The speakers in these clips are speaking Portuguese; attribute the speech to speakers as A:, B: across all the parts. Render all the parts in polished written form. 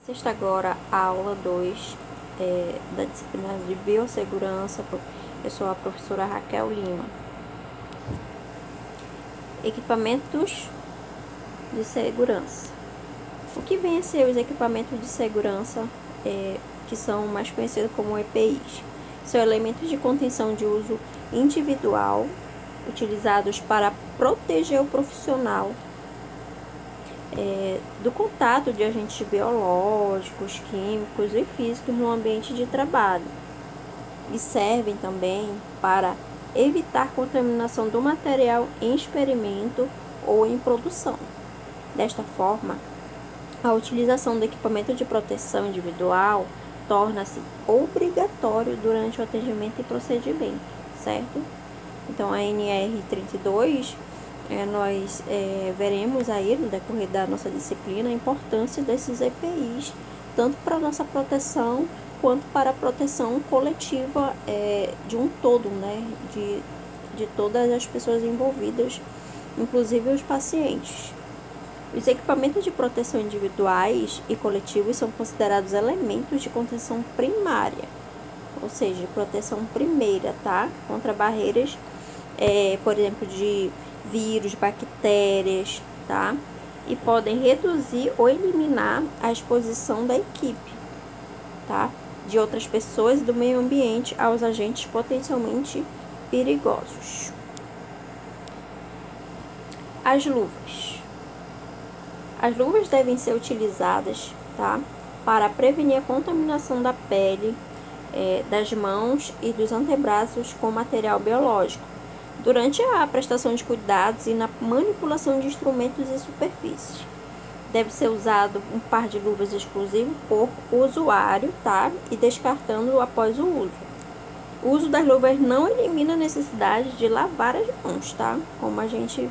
A: Assista agora a aula 2 da disciplina de Biossegurança. Eu sou a professora Raquel Lima. Equipamentos de segurança. O que vem a ser os equipamentos de segurança, que são mais conhecidos como EPIs? São elementos de contenção de uso individual, utilizados para proteger o profissional do contato de agentes biológicos, químicos e físicos no ambiente de trabalho. E servem também para evitar contaminação do material em experimento ou em produção. Desta forma, a utilização do equipamento de proteção individual torna-se obrigatório durante o atendimento e procedimento, certo? Então, a NR32, nós veremos aí no decorrer da nossa disciplina a importância desses EPIs, tanto para a nossa proteção quanto para a proteção coletiva de um todo, né? De todas as pessoas envolvidas, inclusive os pacientes. Os equipamentos de proteção individuais e coletivos são considerados elementos de contenção primária, ou seja, proteção primeira, tá? Contra barreiras, por exemplo, de vírus, bactérias, tá? E podem reduzir ou eliminar a exposição da equipe, tá? De outras pessoas e do meio ambiente aos agentes potencialmente perigosos. As luvas. As luvas devem ser utilizadas, tá? Para prevenir a contaminação da pele, das mãos e dos antebraços com material biológico, durante a prestação de cuidados e na manipulação de instrumentos e superfícies. Deve ser usado um par de luvas exclusivo por usuário, tá? E descartando após o uso. O uso das luvas não elimina a necessidade de lavar as mãos, tá? Como a gente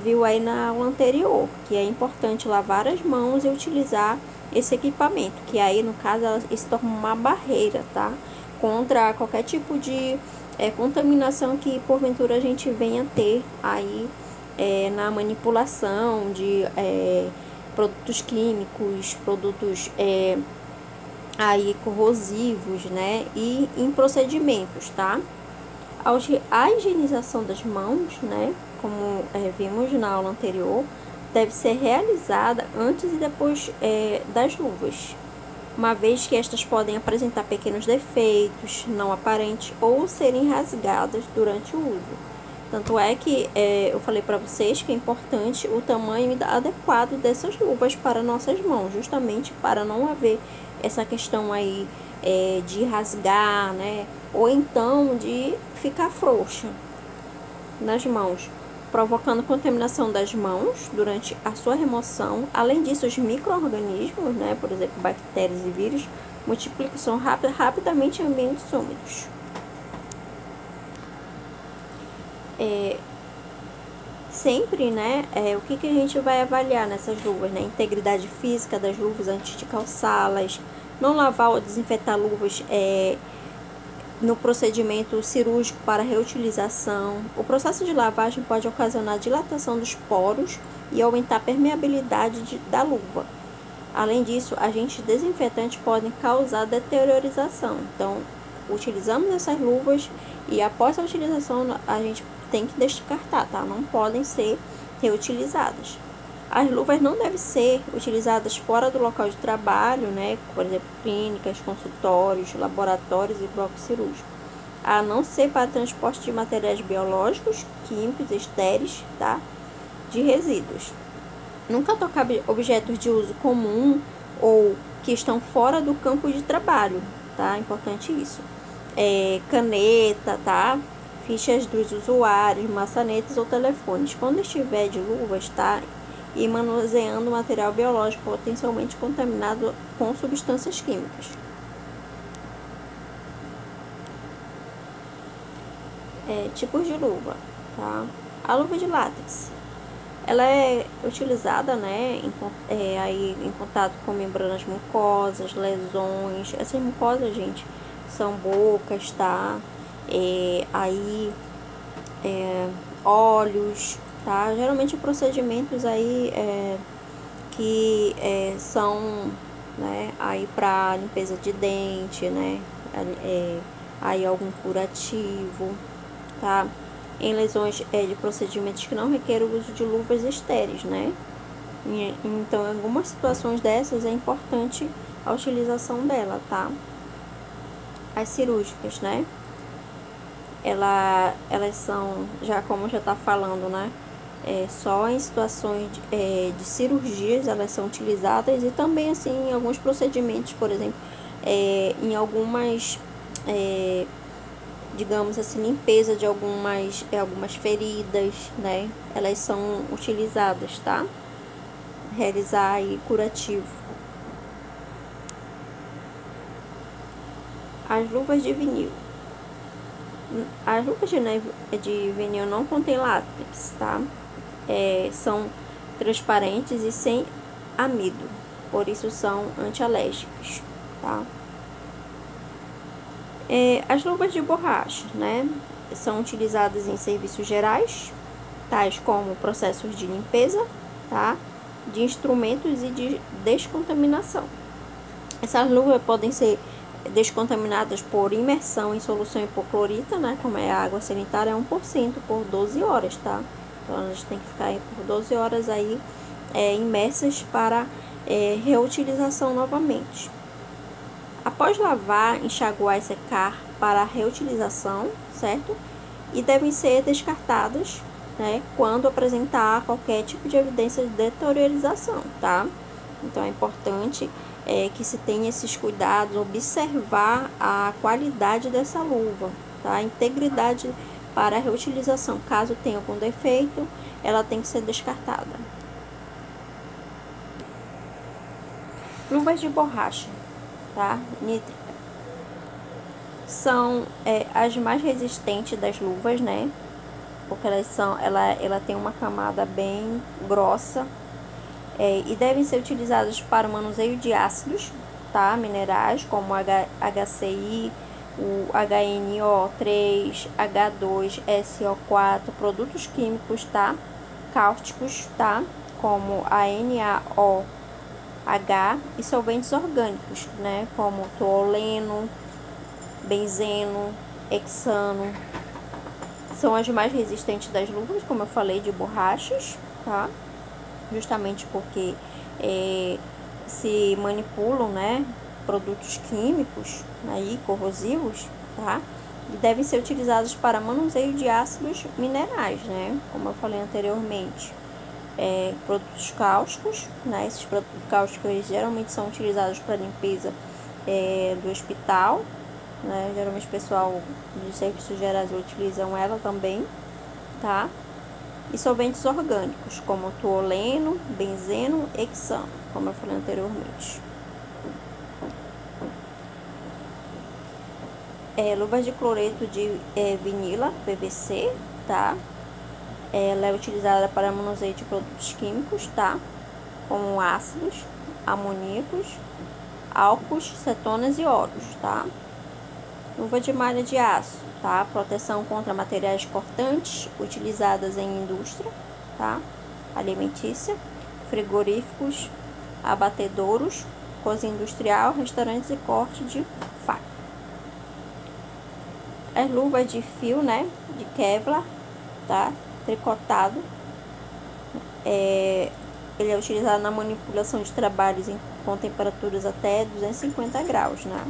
A: viu aí na aula anterior, que é importante lavar as mãos e utilizar esse equipamento, que aí no caso ela se torna uma barreira, tá? Contra qualquer tipo de contaminação que porventura a gente venha ter aí na manipulação de produtos químicos, produtos aí corrosivos, né? E em procedimentos, tá? A higienização das mãos, né? Como vimos na aula anterior, deve ser realizada antes e depois das luvas, uma vez que estas podem apresentar pequenos defeitos não aparentes ou serem rasgadas durante o uso. Tanto é que eu falei para vocês que é importante o tamanho adequado dessas luvas para nossas mãos, justamente para não haver essa questão aí de rasgar, né? Ou então de ficar frouxa nas mãos, provocando contaminação das mãos durante a sua remoção. Além disso, os micro-organismos, né, por exemplo, bactérias e vírus, multiplicam rapidamente em ambientes úmidos. Sempre, né, o que a gente vai avaliar nessas luvas, né? Integridade física das luvas antes de calçá-las, não lavar ou desinfetar luvas no procedimento cirúrgico para reutilização. O processo de lavagem pode ocasionar dilatação dos poros e aumentar a permeabilidade da luva. Além disso, agentes desinfetantes podem causar deteriorização. Então, utilizamos essas luvas e após a utilização a gente tem que descartar, tá? Não podem ser reutilizadas. As luvas não devem ser utilizadas fora do local de trabalho, né? Por exemplo, clínicas, consultórios, laboratórios e blocos cirúrgicos, a não ser para transporte de materiais biológicos, químicos, estéreis, tá? De resíduos. Nunca tocar objetos de uso comum ou que estão fora do campo de trabalho, tá? Importante isso. Caneta, tá? Fichas dos usuários, maçanetas ou telefones. Quando estiver de luvas, tá? E manuseando material biológico potencialmente contaminado com substâncias químicas. Tipos de luva, tá? A luva de látex, ela é utilizada, né, aí em contato com membranas mucosas, lesões. Essas mucosas, gente, são bocas, tá? Olhos, tá? Geralmente procedimentos aí que são né? Aí para limpeza de dente, né? Aí algum curativo, tá? Em lesões de procedimentos que não requerem o uso de luvas estéreis, né? Então, em algumas situações dessas é importante a utilização dela, tá? As cirúrgicas, né? Elas são, já como já tá falando, né? Só em situações de cirurgias elas são utilizadas e também, assim, em alguns procedimentos, por exemplo, em algumas, digamos assim, limpeza de algumas feridas, né? Elas são utilizadas, tá? Realizar aí curativo. As luvas de vinil. As luvas de vinil não contêm látex, tá? São transparentes e sem amido, por isso são antialérgicas, tá? As luvas de borracha, né? São utilizadas em serviços gerais, tais como processos de limpeza, tá? De instrumentos e de descontaminação. Essas luvas podem ser descontaminadas por imersão em solução hipoclorita, né? Como é a água sanitária, é 1% por 12 horas, tá? Então, a gente tem que ficar aí por 12 horas aí imersas para reutilização novamente. Após lavar, enxaguar e secar para reutilização, certo? E devem ser descartadas, né, quando apresentar qualquer tipo de evidência de deteriorização, tá? Então, é importante que se tenha esses cuidados, observar a qualidade dessa luva, tá? A integridade para a reutilização. Caso tenha algum defeito, ela tem que ser descartada. Luvas de borracha, tá? Nítrica. São as mais resistentes das luvas, né? Porque ela tem uma camada bem grossa e devem ser utilizadas para o manuseio de ácidos, tá? Minerais, como HCI, o HNO3, H2SO4, produtos químicos, tá? Cáusticos, tá? Como a NaOH e solventes orgânicos, né? Como tolueno, benzeno, hexano. São as mais resistentes das luvas, como eu falei, de borrachas, tá? Justamente porque se manipulam, né, produtos químicos aí, corrosivos, tá? E devem ser utilizados para manuseio de ácidos minerais, né? Como eu falei anteriormente. Produtos cáusticos, né? Esses produtos cáusticos eles geralmente são utilizados para limpeza do hospital, né? Geralmente o pessoal de serviços gerais utilizam ela também, tá? E solventes orgânicos, como tolueno, benzeno, hexano, como eu falei anteriormente. Luvas de cloreto de vinila, PVC, tá? Ela é utilizada para manuseio de produtos químicos, tá? Como ácidos, amoníacos, álcools, cetonas e óleos, tá? Luva de malha de aço, tá? Proteção contra materiais cortantes utilizadas em indústria, tá? Alimentícia, frigoríficos, abatedouros, cozinha industrial, restaurantes e corte de faca. As luvas de fio, né? De Kevlar, tá? Tricotado. Ele é utilizado na manipulação de trabalhos com temperaturas até 250 graus, né?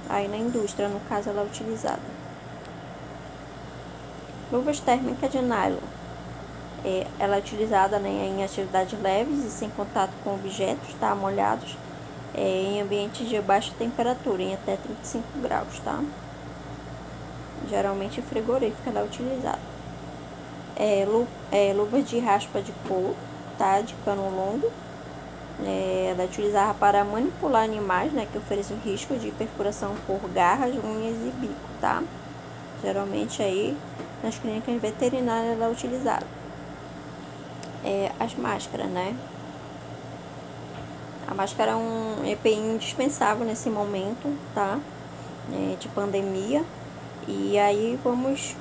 A: Aí na indústria, no caso, ela é utilizada. Luvas térmicas de nylon. Ela é utilizada, né, em atividades leves e sem contato com objetos, tá? Molhados, em ambientes de baixa temperatura, em até 35 graus, tá? Geralmente frigorífica ela é utilizada. Luvas de raspa de couro, tá? De cano longo. Ela é utilizada para manipular animais, né, que oferecem risco de perfuração por garras, unhas e bico, tá? Geralmente aí nas clínicas veterinárias ela é utilizada. As máscaras, né? A máscara é um EPI indispensável nesse momento, tá? De pandemia. E aí vamos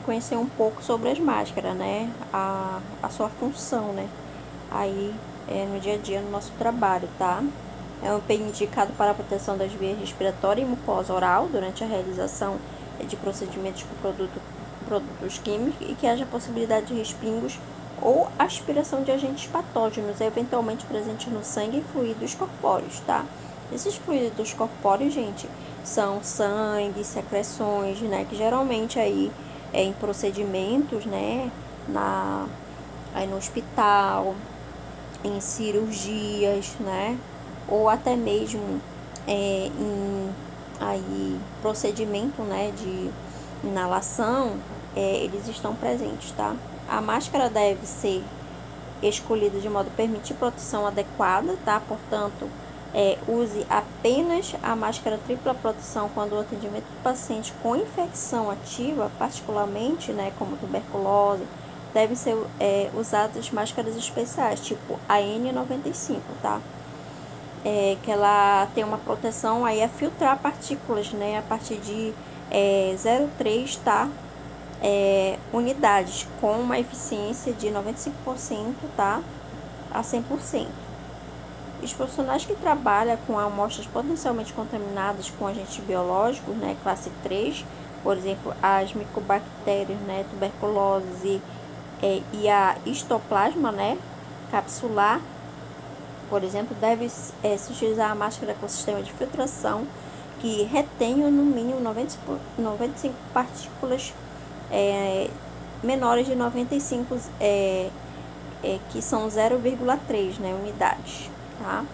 A: conhecer um pouco sobre as máscaras, né? A sua função, né? Aí no dia a dia no nosso trabalho, tá? É um EPI indicado para a proteção das vias respiratória e mucosa oral durante a realização de procedimentos com produtos químicos e que haja possibilidade de respingos ou aspiração de agentes patógenos, eventualmente presentes no sangue e fluidos corpóreos, tá? Esses fluidos corpóreos, gente, são sangue, secreções, né, que geralmente aí em procedimentos, né, aí no hospital, em cirurgias, né, ou até mesmo em aí procedimento, né, de inalação, eles estão presentes, tá? A máscara deve ser escolhida de modo a permitir proteção adequada, tá? Portanto, use apenas a máscara tripla proteção quando o atendimento do paciente com infecção ativa, particularmente, né, como tuberculose, devem ser usadas máscaras especiais, tipo a N95, tá? Que ela tem uma proteção aí a filtrar partículas, né, a partir de 0,3, tá? Unidades, com uma eficiência de 95%, tá? A 100%. Os profissionais que trabalham com amostras potencialmente contaminadas com agentes biológicos, né, classe 3, por exemplo, as micobactérias, né, tuberculose e a histoplasma, né, capsular, por exemplo, deve se utilizar a máscara com sistema de filtração que retenha no mínimo 95 partículas menores de 95, que são 0,3, né, unidades, tá?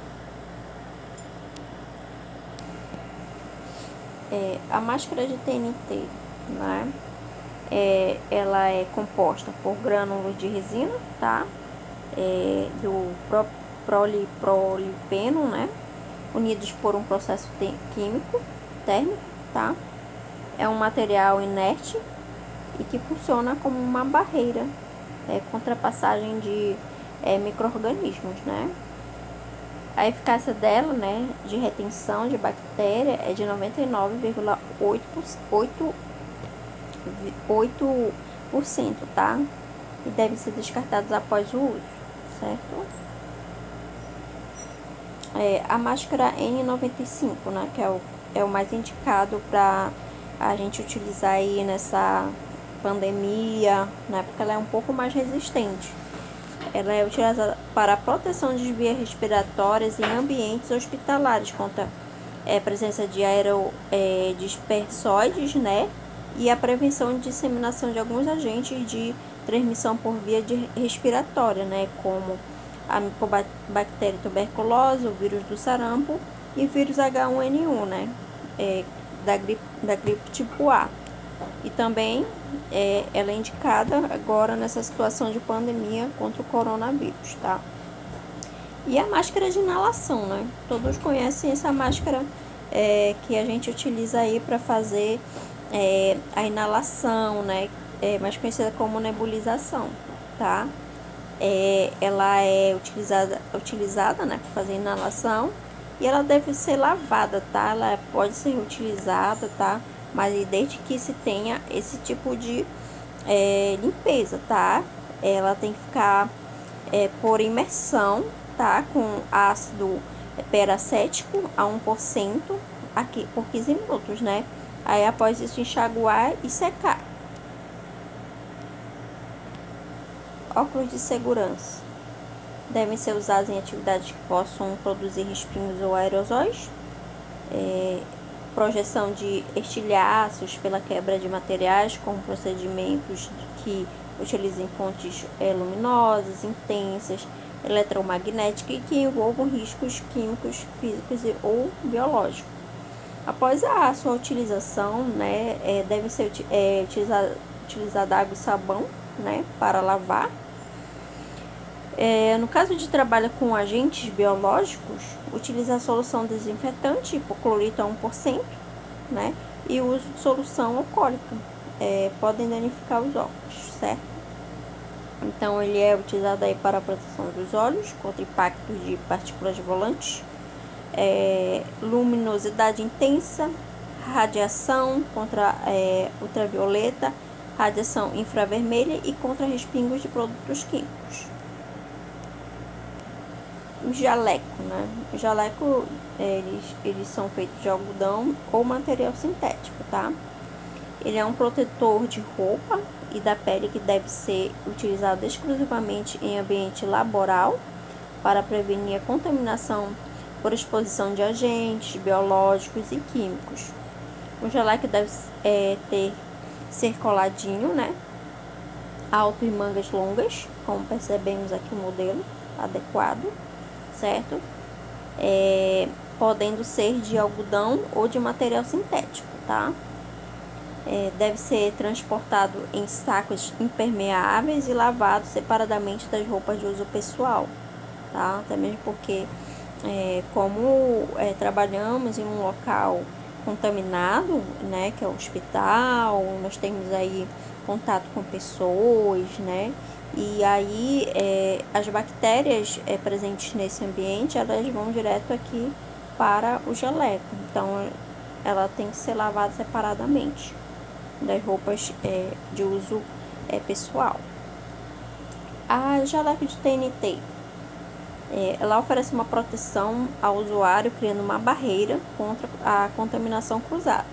A: A máscara de TNT, né, ela é composta por grânulos de resina, tá? Do prolipeno, né, unidos por um processo químico térmico, tá? É um material inerte e que funciona como uma barreira contra a passagem de micro-organismos, né? A eficácia dela, né, de retenção de bactéria é de 99,8%, tá? E devem ser descartados após o uso, certo? A máscara N95, né, que é o mais indicado para a gente utilizar aí nessa pandemia, né, porque ela é um pouco mais resistente. Ela é utilizada para a proteção de vias respiratórias em ambientes hospitalares contra a presença de dispersóides, né, e a prevenção de disseminação de alguns agentes de transmissão por via respiratória, né, como a micobactéria tuberculose, o vírus do sarampo e o vírus H1N1, né, da gripe tipo A. E também ela é indicada agora nessa situação de pandemia contra o coronavírus, tá? E a máscara de inalação, né? Todos conhecem essa máscara que a gente utiliza aí para fazer a inalação, né? Mais conhecida como nebulização, tá? Ela é utilizada, né, para fazer inalação e ela deve ser lavada, tá? Ela pode ser utilizada, tá? Mas desde que se tenha esse tipo de limpeza, tá? Ela tem que ficar por imersão, tá? Com ácido peracético a 1% aqui por 15 minutos, né? Aí após isso enxaguar e secar. Óculos de segurança devem ser usados em atividades que possam produzir respingos ou aerosóis. Projeção de estilhaços pela quebra de materiais com procedimentos que utilizem fontes luminosas, intensas, eletromagnéticas e que envolvam riscos químicos, físicos ou biológicos. Após a sua utilização, né, deve ser utilizada água e sabão, né, para lavar. No caso de trabalho com agentes biológicos, utiliza a solução desinfetante, hipoclorito a 1%, né? E o uso de solução alcoólica podem danificar os óculos, certo? Então, ele é utilizado aí para a proteção dos olhos contra impactos de partículas volantes, luminosidade intensa, radiação contra ultravioleta, radiação infravermelha e contra respingos de produtos químicos. O jaleco, né? O jaleco, eles são feitos de algodão ou material sintético, tá? Ele é um protetor de roupa e da pele que deve ser utilizado exclusivamente em ambiente laboral para prevenir a contaminação por exposição de agentes biológicos e químicos. O jaleco deve ser coladinho, né? Alto e mangas longas, como percebemos aqui o modelo adequado, certo? Podendo ser de algodão ou de material sintético, tá? Deve ser transportado em sacos impermeáveis e lavado separadamente das roupas de uso pessoal, tá? Até mesmo porque, como trabalhamos em um local contaminado, né, que é o hospital, nós temos aí contato com pessoas, né, e aí as bactérias presentes nesse ambiente, elas vão direto aqui para o jaleco, então ela tem que ser lavada separadamente das roupas de uso pessoal. A jaleco de TNT, ela oferece uma proteção ao usuário, criando uma barreira contra a contaminação cruzada,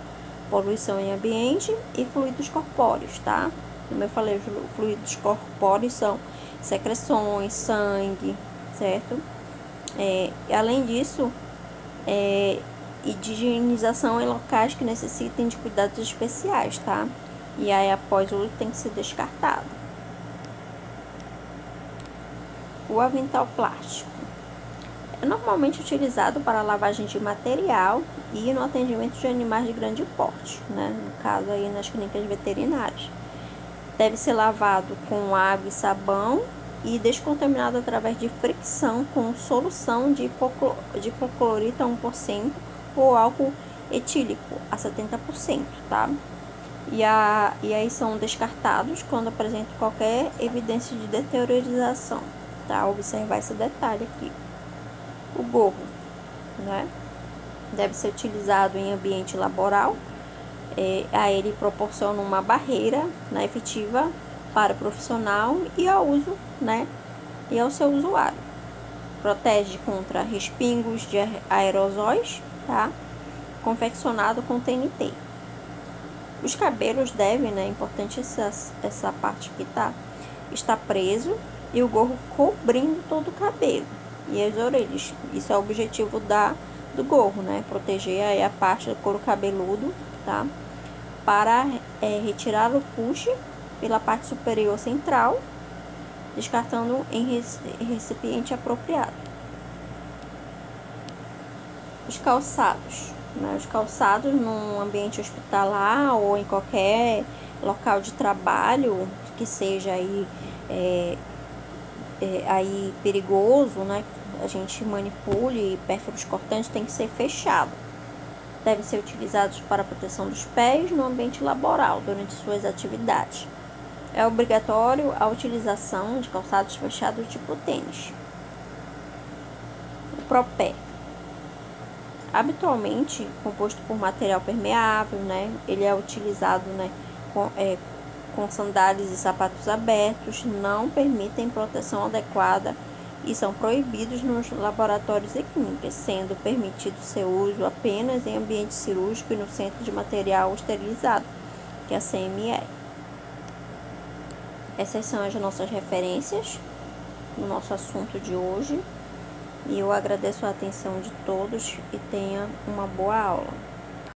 A: poluição em ambiente e fluidos corpóreos, tá? Como eu falei, os fluidos corpóreos são secreções, sangue, certo? Além disso, e de higienização em locais que necessitem de cuidados especiais, tá? E aí, após o uso, tem que ser descartado. O avental plástico é normalmente utilizado para lavagem de material e no atendimento de animais de grande porte, né? No caso aí nas clínicas veterinárias. Deve ser lavado com água e sabão e descontaminado através de fricção com solução de hipoclorito a 1% ou álcool etílico a 70%, tá? E aí são descartados quando apresentam qualquer evidência de deteriorização, tá? Observar esse detalhe aqui. O gorro, né? Deve ser utilizado em ambiente laboral. A ele proporciona uma barreira, né, efetiva para o profissional e ao uso, né, e ao seu usuário. Protege contra respingos de aerosóis, tá? Confeccionado com TNT. Os cabelos devem, né, importante essa parte aqui, tá? Está preso e o gorro cobrindo todo o cabelo e as orelhas. Isso é o objetivo do gorro, né? Proteger aí a parte do couro cabeludo, tá? Para retirar o puxe pela parte superior central, descartando em recipiente apropriado. Os calçados, né? Os calçados num ambiente hospitalar ou em qualquer local de trabalho que seja aí, aí perigoso, né? A gente manipule pérfuros cortantes, tem que ser fechado. Devem ser utilizados para a proteção dos pés no ambiente laboral durante suas atividades. É obrigatório a utilização de calçados fechados tipo tênis. O propé, habitualmente composto por material permeável, né? Ele é utilizado, né, com sandálias e sapatos abertos, não permitem proteção adequada e são proibidos nos laboratórios e clínicas, sendo permitido seu uso apenas em ambiente cirúrgico e no centro de material esterilizado, que é a CME. Essas são as nossas referências no nosso assunto de hoje, e eu agradeço a atenção de todos e tenha uma boa aula.